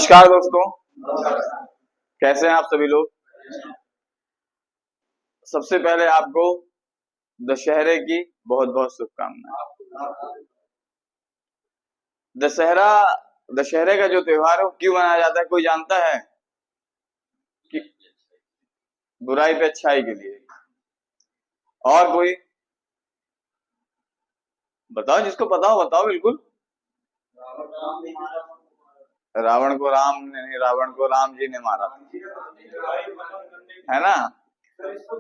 नमस्कार दोस्तों, कैसे हैं आप सभी लोग। सबसे पहले आपको दशहरे की बहुत बहुत शुभकामनाएं। दशहरा दशहरे का जो त्योहार है वो क्यों मनाया जाता है, कोई जानता है? कि बुराई पे अच्छाई के लिए। और कोई बताओ, जिसको पता हो बताओ बिल्कुल। रावण को राम ने नहीं, रावण को राम जी ने मारा था, है ना।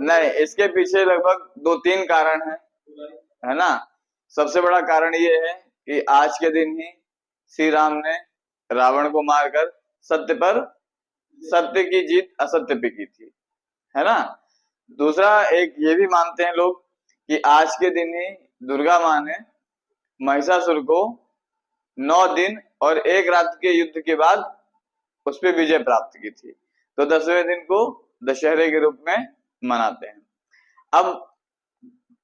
नहीं, इसके पीछे लगभग दो तीन कारण है ना। सबसे बड़ा कारण ये है कि आज के दिन ही श्री राम ने रावण को मारकर सत्य पर सत्य की जीत असत्य पे की थी, है ना। दूसरा, एक ये भी मानते हैं लोग कि आज के दिन ही दुर्गा माँ ने महिषासुर को 9 दिन और 1 रात के युद्ध के बाद उस पर विजय प्राप्त की थी। तो 10वें दिन को दशहरे के रूप में मनाते हैं। अब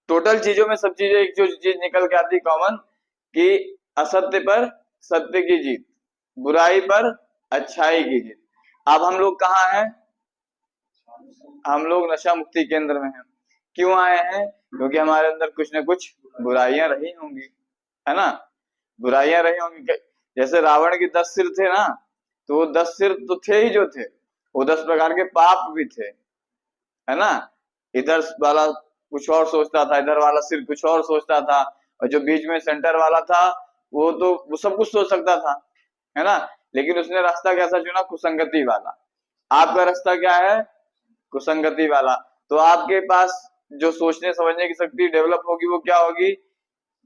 टोटल चीजों में सब चीजें एक जो चीज निकल के आती कॉमन, कि असत्य पर सत्य की जीत, बुराई पर अच्छाई की जीत। अब हम लोग कहाँ हैं? हम लोग नशा मुक्ति केंद्र में हैं। क्यों आए हैं? क्योंकि हमारे अंदर कुछ न कुछ बुराइयां रही होंगी, है ना। बुराइयां रही होंगी। जैसे रावण के 10 सिर थे ना, तो वो 10 सिर तो थे ही जो थे, वो 10 प्रकार के पाप भी थे, है ना। इधर वाला कुछ और सोचता था, इधर वाला सिर कुछ और सोचता था, और जो बीच में सेंटर वाला था वो सब कुछ सोच सकता था, है ना। लेकिन उसने रास्ता कैसा चुना? कुसंगति वाला। आपका रास्ता क्या है? कुसंगति वाला। तो आपके पास जो सोचने समझने की शक्ति डेवलप होगी वो क्या होगी?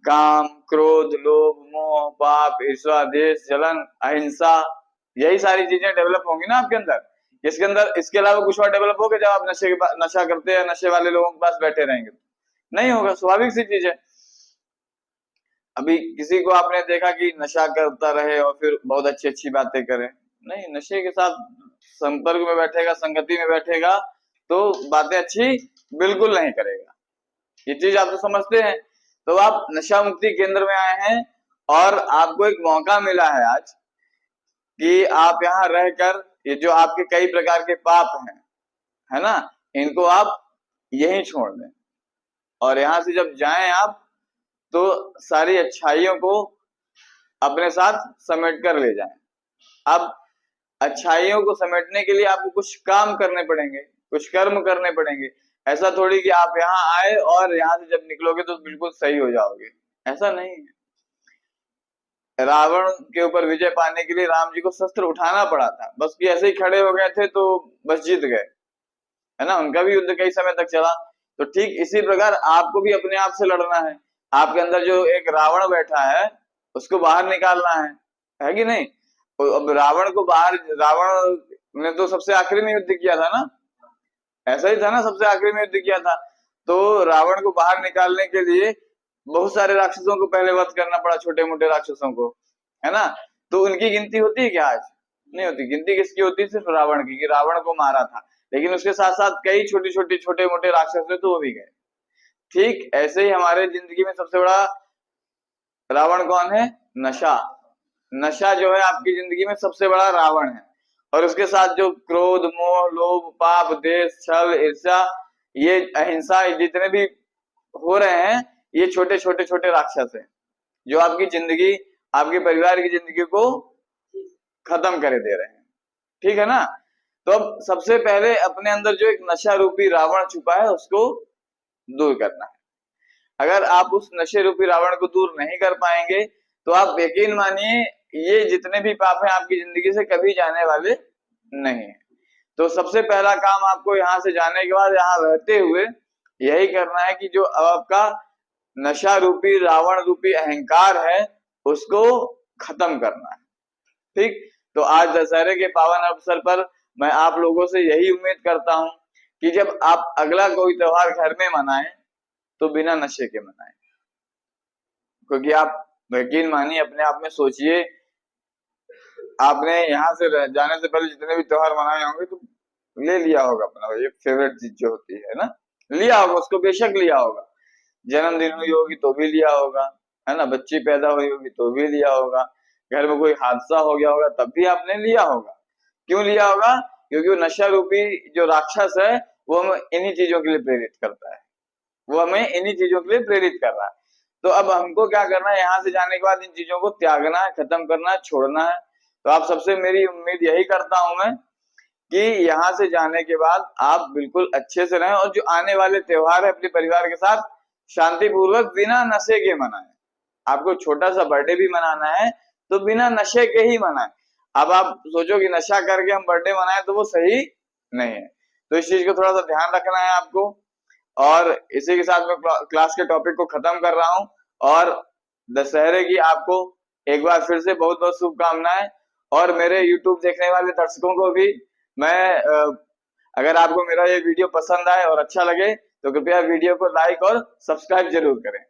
काम, क्रोध, लोभ, मोह, पाप, ईर्ष्या, द्वेष, जलन, अहिंसा, यही सारी चीजें डेवलप होंगी ना आपके अंदर। इसके अंदर इसके अलावा कुछ और डेवलप होगा जब आप नशा करते हैं, नशे वाले लोगों के पास बैठे रहेंगे? नहीं होगा, स्वाभाविक सी चीज है। अभी किसी को आपने देखा कि नशा करता रहे और फिर बहुत अच्छी अच्छी बातें करे? नहीं, नशे के साथ संपर्क में बैठेगा, संगति में बैठेगा तो बातें अच्छी बिल्कुल नहीं करेगा। ये चीज आप तो समझते हैं। तो आप नशा मुक्ति केंद्र में आए हैं और आपको एक मौका मिला है आज कि आप यहाँ रहकर ये जो आपके कई प्रकार के पाप हैं, है ना, इनको आप यहीं छोड़ दें। और यहाँ से जब जाएं आप तो सारी अच्छाइयों को अपने साथ समेट कर ले जाएं। अब अच्छाइयों को समेटने के लिए आपको कुछ काम करने पड़ेंगे, कुछ कर्म करने पड़ेंगे। ऐसा थोड़ी कि आप यहाँ आए और यहाँ से जब निकलोगे तो बिल्कुल सही हो जाओगे, ऐसा नहीं है। रावण के ऊपर विजय पाने के लिए राम जी को शस्त्र उठाना पड़ा था, बस कि ऐसे ही खड़े हो गए थे तो बस जीत गए, है ना। उनका भी युद्ध कई समय तक चला। तो ठीक इसी प्रकार आपको भी अपने आप से लड़ना है। आपके अंदर जो एक रावण बैठा है उसको बाहर निकालना है कि नहीं। तो अब रावण ने तो सबसे आखिरी में युद्ध किया था ना, ऐसा ही था ना, सबसे आखिरी में युद्ध किया था। तो रावण को बाहर निकालने के लिए बहुत सारे राक्षसों को पहले वध करना पड़ा, छोटे मोटे राक्षसों को, है ना। तो उनकी गिनती होती है क्या आज? नहीं होती। गिनती किसकी होती है? सिर्फ रावण की, कि रावण को मारा था। लेकिन उसके साथ साथ कई छोटी छोटी छोटे मोटे राक्षस थे तो वो भी गए। ठीक ऐसे ही हमारे जिंदगी में सबसे बड़ा रावण कौन है? नशा। नशा जो है आपकी जिंदगी में सबसे बड़ा रावण है। और उसके साथ जो क्रोध, मोह, लोभ, पाप, द्वेष, छल, ईर्ष्या, ये अहिंसा, जितने भी हो रहे हैं, ये छोटे छोटे छोटे राक्षस हैं जो आपकी जिंदगी, आपके परिवार की जिंदगी को खत्म कर दे रहे हैं। ठीक है ना। तो अब सबसे पहले अपने अंदर जो एक नशा रूपी रावण छुपा है उसको दूर करना है। अगर आप उस नशे रूपी रावण को दूर नहीं कर पाएंगे तो आप यकीन मानिए ये जितने भी पाप हैं आपकी जिंदगी से कभी जाने वाले नहीं है। तो सबसे पहला काम आपको यहाँ से जाने के बाद यहाँ रहते हुए यही करना है कि जो आपका नशा रूपी रावण रूपी अहंकार है उसको खत्म करना है। ठीक। तो आज दशहरे के पावन अवसर पर मैं आप लोगों से यही उम्मीद करता हूं कि जब आप अगला कोई त्योहार घर में मनाएं तो बिना नशे के मनाएं। क्योंकि आप यकीन मानिए, अपने आप में सोचिए, आपने यहाँ से जाने से पहले जितने भी त्योहार मनाए होंगे तो ले लिया होगा अपना एक फेवरेट चीज जो होती है ना, लिया होगा उसको, बेशक लिया होगा। जन्मदिन हुई होगी तो भी लिया होगा, है ना। बच्ची पैदा हुई होगी तो भी लिया होगा। घर में कोई हादसा हो गया होगा तब भी आपने लिया होगा। क्यों लिया होगा? क्योंकि वो नशा रूपी जो राक्षस है वो हमें इन्हीं चीजों के लिए प्रेरित करता है, वो हमें इन्हीं चीजों के लिए प्रेरित कर रहा है। तो अब हमको क्या करना है, यहाँ से जाने के बाद इन चीजों को त्यागना है, खत्म करना है, छोड़ना है। तो आप सबसे मेरी उम्मीद यही करता हूं मैं कि यहाँ से जाने के बाद आप बिल्कुल अच्छे से रहें, और जो आने वाले त्योहार है अपने परिवार के साथ शांतिपूर्वक बिना नशे के मनाएं। आपको छोटा सा बर्थडे भी मनाना है तो बिना नशे के ही मनाएं। अब आप सोचो कि नशा करके हम बर्थडे मनाएं तो वो सही नहीं है। तो इस चीज को थोड़ा सा ध्यान रखना है आपको। और इसी के साथ मैं क्लास के टॉपिक को खत्म कर रहा हूं, और दशहरे की आपको एक बार फिर से बहुत बहुत शुभकामनाएं। और मेरे YouTube देखने वाले दर्शकों को भी मैं अगर आपको मेरा ये वीडियो पसंद आए और अच्छा लगे तो कृपया वीडियो को लाइक और सब्सक्राइब जरूर करें।